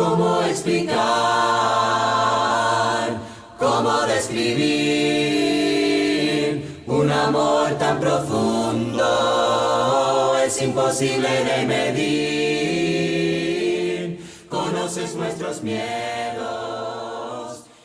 cómo explicar, cómo describir un amor tan profundo, es imposible de medir. Conoces nuestros miedos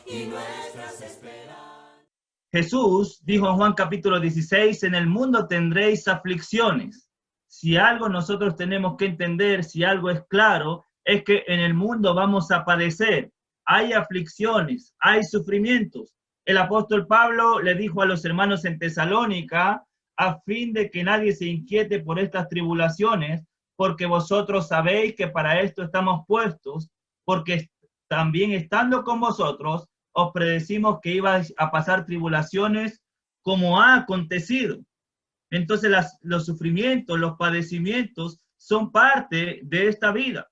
y nuestras esperanzas. Jesús dijo en Juan capítulo 16, en el mundo tendréis aflicciones. Si algo nosotros tenemos que entender, si algo es claro, es que en el mundo vamos a padecer. Hay aflicciones, hay sufrimientos. El apóstol Pablo le dijo a los hermanos en Tesalónica, a fin de que nadie se inquiete por estas tribulaciones, porque vosotros sabéis que para esto estamos puestos, porque también estando con vosotros, os predecimos que ibais a pasar tribulaciones como ha acontecido. Entonces los sufrimientos, los padecimientos son parte de esta vida,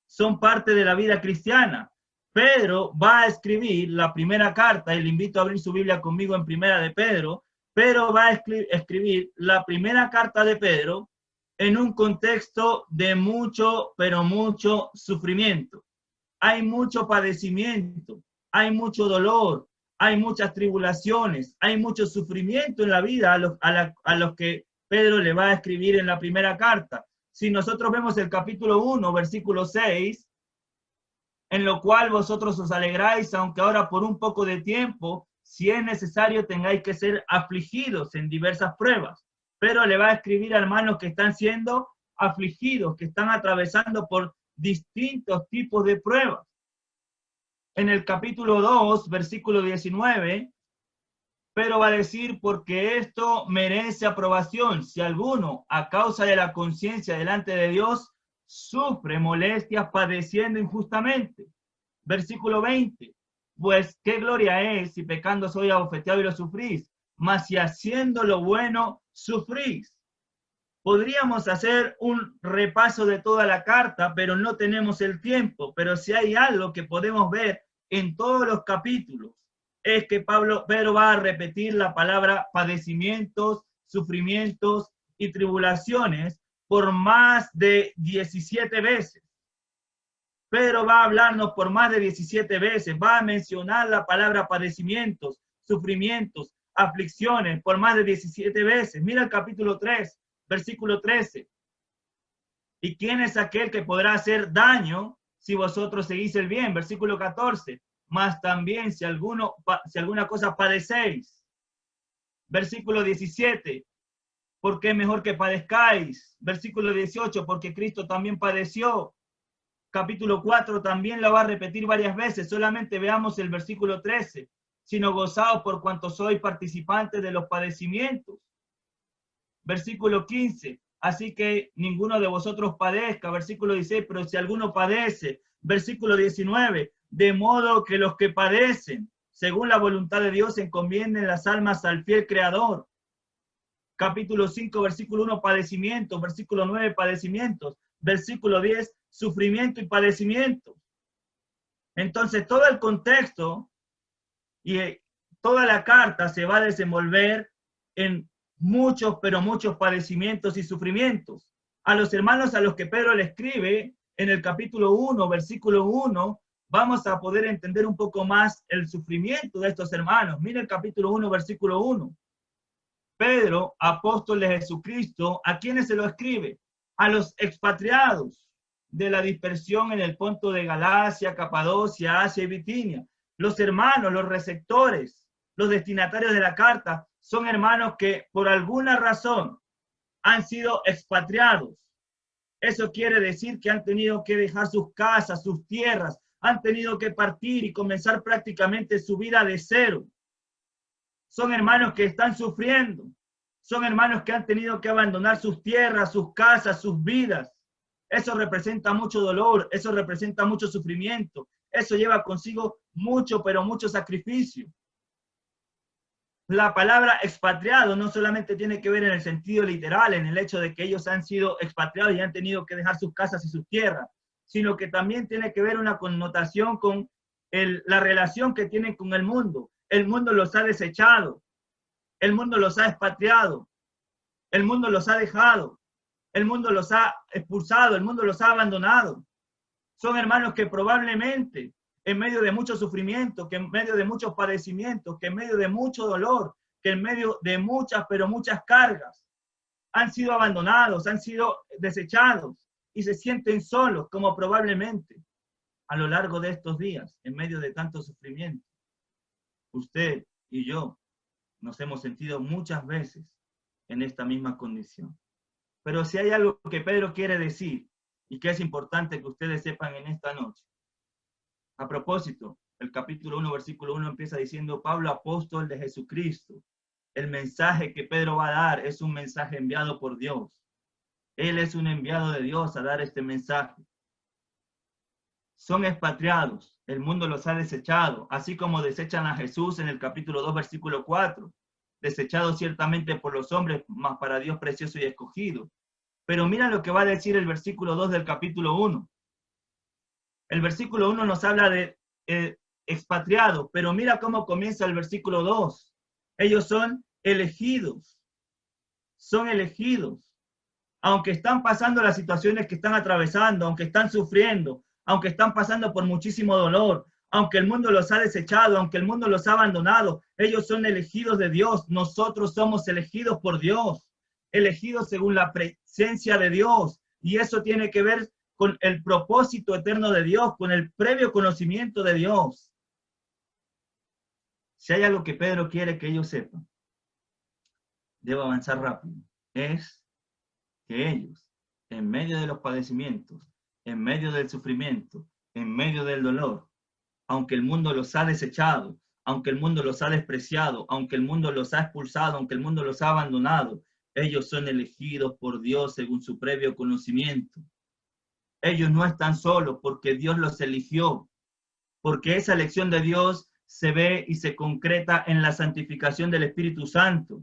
son parte de la vida cristiana. Pedro va a escribir la primera carta, y le invito a abrir su Biblia conmigo en Primera de Pedro. Pedro va a escribir la primera carta de Pedro en un contexto de mucho, pero mucho sufrimiento. Hay mucho padecimiento, hay mucho dolor, hay muchas tribulaciones, hay mucho sufrimiento en la vida a los que Pedro le va a escribir en la primera carta. Si nosotros vemos el capítulo 1, versículo 6, en lo cual vosotros os alegráis, aunque ahora por un poco de tiempo, si es necesario, tengáis que ser afligidos en diversas pruebas. Pedro le va a escribir a hermanos que están siendo afligidos, que están atravesando por distintos tipos de pruebas. En el capítulo 2, versículo 19, Pedro va a decir, porque esto merece aprobación, si alguno, a causa de la conciencia delante de Dios, sufre molestias padeciendo injustamente. Versículo 20, pues qué gloria es si pecando soy abofeteado y lo sufrís, mas si haciendo lo bueno sufrís. Podríamos hacer un repaso de toda la carta, pero no tenemos el tiempo. Pero si hay algo que podemos ver en todos los capítulos, es que Pedro va a repetir la palabra padecimientos, sufrimientos y tribulaciones por más de 17 veces. Pedro va a hablarnos por más de 17 veces, va a mencionar la palabra padecimientos, sufrimientos, aflicciones por más de 17 veces. Mira el capítulo 3, versículo 13. ¿Y quién es aquel que podrá hacer daño si vosotros seguís el bien? Versículo 14. Mas también si alguna cosa padecéis. Versículo 17. Porque es mejor que padezcáis. Versículo 18. Porque Cristo también padeció. Capítulo 4 también lo va a repetir varias veces. Solamente veamos el versículo 13. Sino gozaos por cuanto sois participantes de los padecimientos. Versículo 15. Así que ninguno de vosotros padezca. Versículo 16. Pero si alguno padece. Versículo 19. De modo que los que padecen, según la voluntad de Dios, encomienden las almas al fiel Creador. Capítulo 5, versículo 1, padecimientos. Versículo 9, padecimientos. Versículo 10, sufrimiento y padecimiento. Entonces, todo el contexto y toda la carta se va a desenvolver en muchos, pero muchos padecimientos y sufrimientos. A los hermanos a los que Pedro le escribe en el capítulo 1, versículo 1, vamos a poder entender un poco más el sufrimiento de estos hermanos. Mira el capítulo 1, versículo 1. Pedro, apóstol de Jesucristo, ¿a quiénes se lo escribe? A los expatriados de la dispersión en el Ponto de Galacia, Capadocia, Asia y Bitinia. Los hermanos, los receptores, los destinatarios de la carta, son hermanos que por alguna razón han sido expatriados. Eso quiere decir que han tenido que dejar sus casas, sus tierras, han tenido que partir y comenzar prácticamente su vida de cero. Son hermanos que están sufriendo. Son hermanos que han tenido que abandonar sus tierras, sus casas, sus vidas. Eso representa mucho dolor, eso representa mucho sufrimiento. Eso lleva consigo mucho, pero mucho sacrificio. La palabra expatriado no solamente tiene que ver en el sentido literal, en el hecho de que ellos han sido expatriados y han tenido que dejar sus casas y sus tierras, sino que también tiene que ver una connotación con la relación que tienen con el mundo. El mundo los ha desechado, el mundo los ha expatriado, el mundo los ha dejado, el mundo los ha expulsado, el mundo los ha abandonado. Son hermanos que probablemente en medio de mucho sufrimiento, que en medio de muchos padecimientos, que en medio de mucho dolor, que en medio de muchas, pero muchas cargas, han sido abandonados, han sido desechados y se sienten solos, como probablemente a lo largo de estos días, en medio de tanto sufrimiento. Usted y yo nos hemos sentido muchas veces en esta misma condición. Pero si hay algo que Pedro quiere decir y que es importante que ustedes sepan en esta noche. A propósito, el capítulo 1, versículo 1 empieza diciendo, Pablo, apóstol de Jesucristo. El mensaje que Pedro va a dar es un mensaje enviado por Dios. Él es un enviado de Dios a dar este mensaje. Son expatriados, el mundo los ha desechado, así como desechan a Jesús en el capítulo 2, versículo 4. Desechado ciertamente por los hombres, mas para Dios precioso y escogido. Pero mira lo que va a decir el versículo 2 del capítulo 1. El versículo 1 nos habla de expatriados, pero mira cómo comienza el versículo 2. Ellos son elegidos. Son elegidos. Aunque están pasando las situaciones que están atravesando, aunque están sufriendo, aunque están pasando por muchísimo dolor, aunque el mundo los ha desechado, aunque el mundo los ha abandonado, ellos son elegidos de Dios. Nosotros somos elegidos por Dios, elegidos según la presencia de Dios. Y eso tiene que ver con el propósito eterno de Dios, con el previo conocimiento de Dios. Si hay algo que Pedro quiere que ellos sepan, debo avanzar rápido, es que ellos, en medio de los padecimientos, en medio del sufrimiento, en medio del dolor, aunque el mundo los ha desechado, aunque el mundo los ha despreciado, aunque el mundo los ha expulsado, aunque el mundo los ha abandonado, ellos son elegidos por Dios según su previo conocimiento. Ellos no están solos porque Dios los eligió, porque esa elección de Dios se ve y se concreta en la santificación del Espíritu Santo.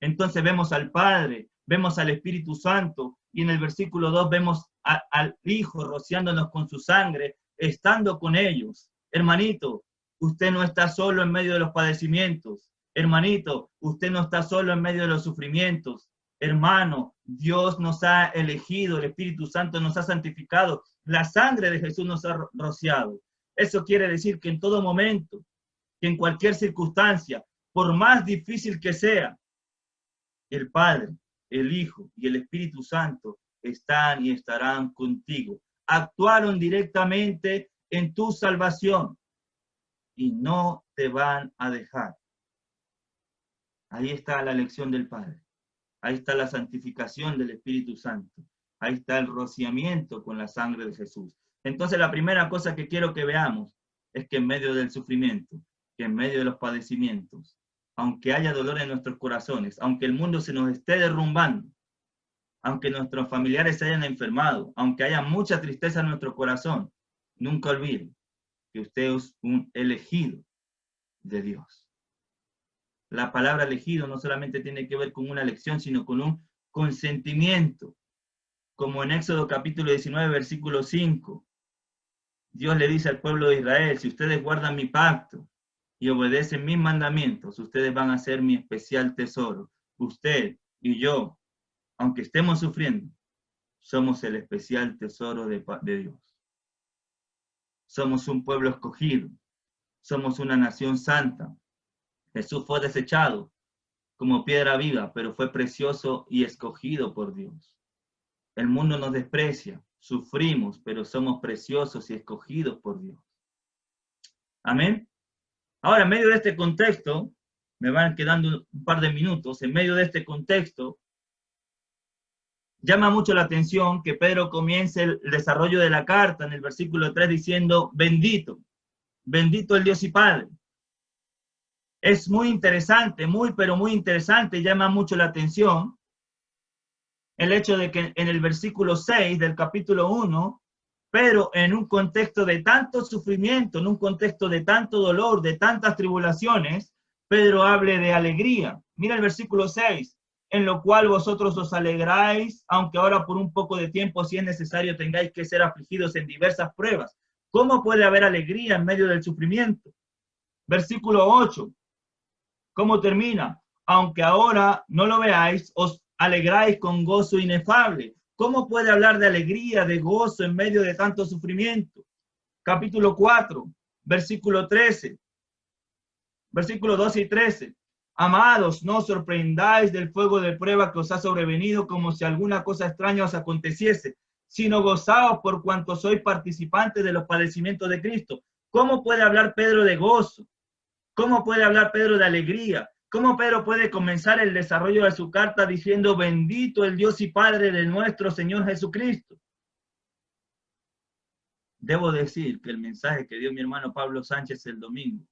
Entonces vemos al Padre, vemos al Espíritu Santo, y en el versículo 2 vemos al Hijo rociándonos con su sangre, estando con ellos. Hermanito, usted no está solo en medio de los padecimientos. Hermanito, usted no está solo en medio de los sufrimientos. Hermano, Dios nos ha elegido, el Espíritu Santo nos ha santificado, la sangre de Jesús nos ha rociado. Eso quiere decir que en todo momento, que en cualquier circunstancia, por más difícil que sea, el Padre, el Hijo y el Espíritu Santo están y estarán contigo. Actuaron directamente en tu salvación y no te van a dejar. Ahí está la elección del Padre. Ahí está la santificación del Espíritu Santo. Ahí está el rociamiento con la sangre de Jesús. Entonces la primera cosa que quiero que veamos es que en medio del sufrimiento, que en medio de los padecimientos, aunque haya dolor en nuestros corazones, aunque el mundo se nos esté derrumbando, aunque nuestros familiares se hayan enfermado, aunque haya mucha tristeza en nuestro corazón, nunca olvide que usted es un elegido de Dios. La palabra elegido no solamente tiene que ver con una elección, sino con un consentimiento. Como en Éxodo capítulo 19, versículo 5, Dios le dice al pueblo de Israel, si ustedes guardan mi pacto y obedecen mis mandamientos, ustedes van a ser mi especial tesoro. Usted y yo, aunque estemos sufriendo, somos el especial tesoro de Dios. Somos un pueblo escogido, somos una nación santa. Jesús fue desechado como piedra viva, pero fue precioso y escogido por Dios. El mundo nos desprecia, sufrimos, pero somos preciosos y escogidos por Dios. Amén. Ahora, en medio de este contexto, me van quedando un par de minutos, en medio de este contexto, llama mucho la atención que Pedro comience el desarrollo de la carta en el versículo 3 diciendo, bendito, bendito el Dios y Padre. Es muy interesante, pero muy interesante, llama mucho la atención el hecho de que en el versículo 6 del capítulo 1, pero en un contexto de tanto sufrimiento, en un contexto de tanto dolor, de tantas tribulaciones, Pedro hable de alegría. Mira el versículo 6, en lo cual vosotros os alegráis, aunque ahora por un poco de tiempo, si es necesario, tengáis que ser afligidos en diversas pruebas. ¿Cómo puede haber alegría en medio del sufrimiento? Versículo 8, ¿cómo termina? Aunque ahora no lo veáis, os alegráis con gozo inefable. ¿Cómo puede hablar de alegría, de gozo en medio de tanto sufrimiento? Capítulo 4, versículo 13, versículo 12 y 13. Amados, no os sorprendáis del fuego de prueba que os ha sobrevenido como si alguna cosa extraña os aconteciese, sino gozaos por cuanto sois participantes de los padecimientos de Cristo. ¿Cómo puede hablar Pedro de gozo? ¿Cómo puede hablar Pedro de alegría? ¿Cómo Pedro puede comenzar el desarrollo de su carta diciendo bendito el Dios y Padre de nuestro Señor Jesucristo? Debo decir que el mensaje que dio mi hermano Pablo Sánchez el domingo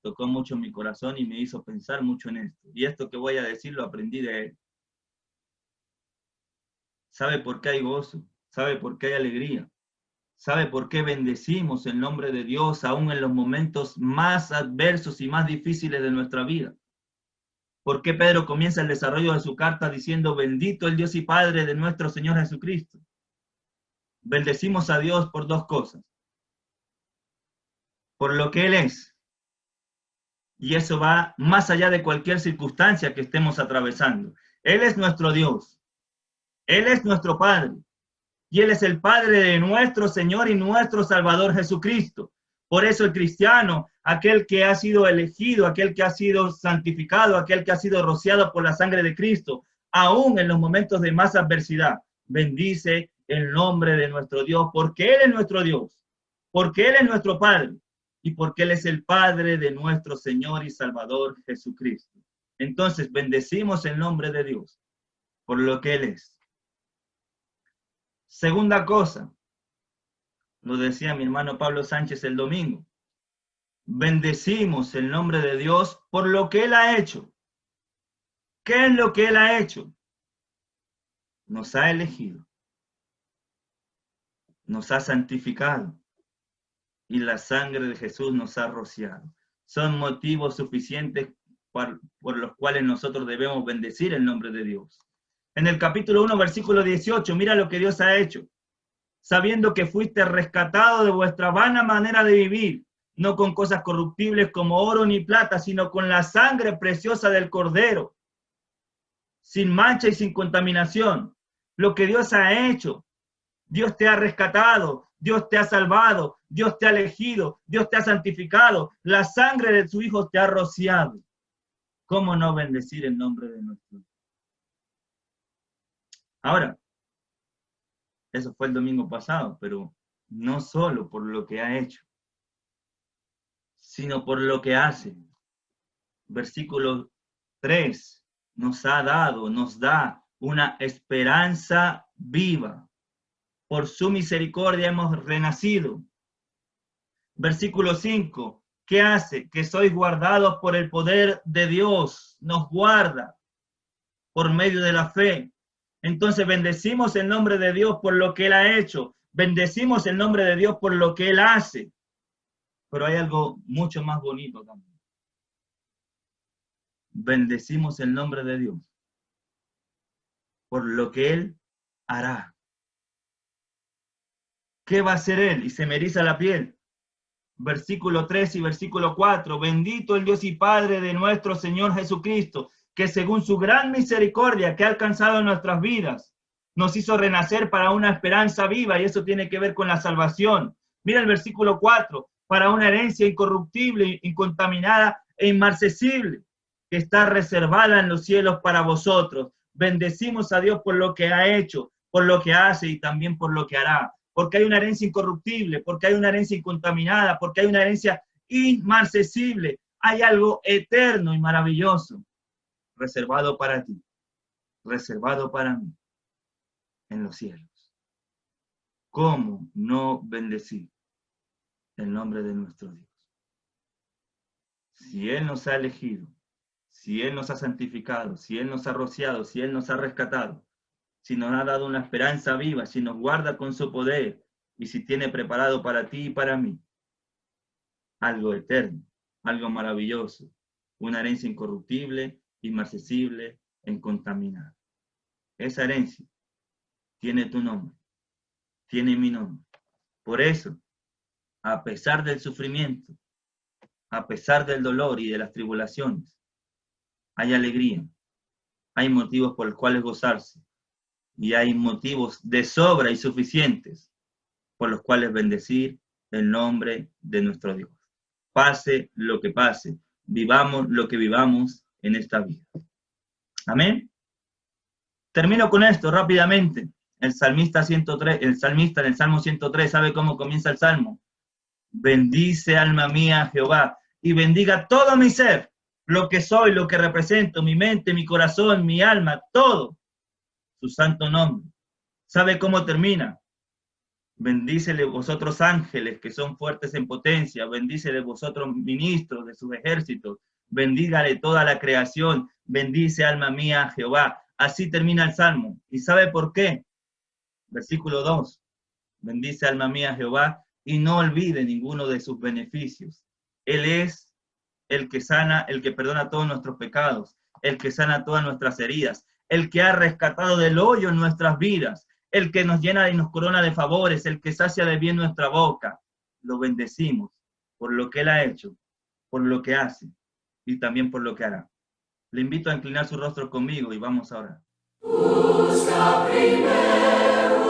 tocó mucho mi corazón y me hizo pensar mucho en esto. Y esto que voy a decir lo aprendí de él. ¿Sabe por qué hay gozo? ¿Sabe por qué hay alegría? ¿Sabe por qué bendecimos el nombre de Dios aún en los momentos más adversos y más difíciles de nuestra vida? ¿Por qué Pedro comienza el desarrollo de su carta diciendo bendito el Dios y Padre de nuestro Señor Jesucristo? Bendecimos a Dios por dos cosas. Por lo que Él es. Y eso va más allá de cualquier circunstancia que estemos atravesando. Él es nuestro Dios. Él es nuestro Padre. Y Él es el Padre de nuestro Señor y nuestro Salvador Jesucristo. Por eso el cristiano, aquel que ha sido elegido, aquel que ha sido santificado, aquel que ha sido rociado por la sangre de Cristo, aún en los momentos de más adversidad, bendice el nombre de nuestro Dios, porque Él es nuestro Dios, porque Él es nuestro Padre y porque Él es el Padre de nuestro Señor y Salvador Jesucristo. Entonces, bendecimos el nombre de Dios por lo que Él es. Segunda cosa, lo decía mi hermano Pablo Sánchez el domingo, bendecimos el nombre de Dios por lo que Él ha hecho. ¿Qué es lo que Él ha hecho? Nos ha elegido, nos ha santificado y la sangre de Jesús nos ha rociado. Son motivos suficientes por los cuales nosotros debemos bendecir el nombre de Dios. En el capítulo 1, versículo 18, mira lo que Dios ha hecho. Sabiendo que fuiste rescatado de vuestra vana manera de vivir, no con cosas corruptibles como oro ni plata, sino con la sangre preciosa del Cordero, sin mancha y sin contaminación. Lo que Dios ha hecho, Dios te ha rescatado, Dios te ha salvado, Dios te ha elegido, Dios te ha santificado, la sangre de su Hijo te ha rociado. ¿Cómo no bendecir el nombre de nuestro Dios? Ahora, eso fue el domingo pasado, pero no solo por lo que ha hecho, sino por lo que hace. Versículo 3 nos ha dado, nos da una esperanza viva. Por su misericordia hemos renacido. Versículo 5, ¿qué hace? Que sois guardados por el poder de Dios, nos guarda por medio de la fe. Entonces bendecimos el nombre de Dios por lo que Él ha hecho, bendecimos el nombre de Dios por lo que Él hace. Pero hay algo mucho más bonito también. Bendecimos el nombre de Dios por lo que Él hará. ¿Qué va a hacer Él? Y se me eriza la piel. Versículo 3 y versículo 4. Bendito el Dios y Padre de nuestro Señor Jesucristo, que según su gran misericordia que ha alcanzado en nuestras vidas, nos hizo renacer para una esperanza viva, y eso tiene que ver con la salvación. Mira el versículo 4, para una herencia incorruptible, incontaminada e inmarcesible, que está reservada en los cielos para vosotros. Bendecimos a Dios por lo que ha hecho, por lo que hace y también por lo que hará. Porque hay una herencia incorruptible, porque hay una herencia incontaminada, porque hay una herencia inmarcesible. Hay algo eterno y maravilloso reservado para ti, reservado para mí en los cielos. ¿Cómo no bendecir el nombre de nuestro Dios? Si Él nos ha elegido, si Él nos ha santificado, si Él nos ha rociado, si Él nos ha rescatado, si nos ha dado una esperanza viva, si nos guarda con su poder y si tiene preparado para ti y para mí algo eterno, algo maravilloso, una herencia incorruptible, inmarcesible, incontaminada. Esa herencia tiene tu nombre, tiene mi nombre. Por eso, a pesar del sufrimiento, a pesar del dolor y de las tribulaciones, hay alegría, hay motivos por los cuales gozarse. y hay motivos de sobra y suficientes por los cuales bendecir el nombre de nuestro Dios. Pase lo que pase, vivamos lo que vivamos en esta vida. Amén. Termino con esto rápidamente. El salmista 103, el salmista en el Salmo 103, ¿sabe cómo comienza el Salmo? Bendice alma mía a Jehová y bendiga todo mi ser, lo que soy, lo que represento, mi mente, mi corazón, mi alma, todo, su santo nombre. ¿Sabe cómo termina? Bendícele vosotros ángeles que son fuertes en potencia, bendícele vosotros ministros de sus ejércitos, bendígale toda la creación, bendice alma mía a Jehová. Así termina el Salmo. ¿Y sabe por qué? Versículo 2. Bendice alma mía a Jehová y no olvide ninguno de sus beneficios. Él es el que sana, el que perdona todos nuestros pecados, el que sana todas nuestras heridas, el que ha rescatado del hoyo en nuestras vidas, el que nos llena y nos corona de favores, el que sacia de bien nuestra boca. Lo bendecimos por lo que Él ha hecho, por lo que hace y también por lo que hará. Le invito a inclinar su rostro conmigo y vamos a orar. Busca primero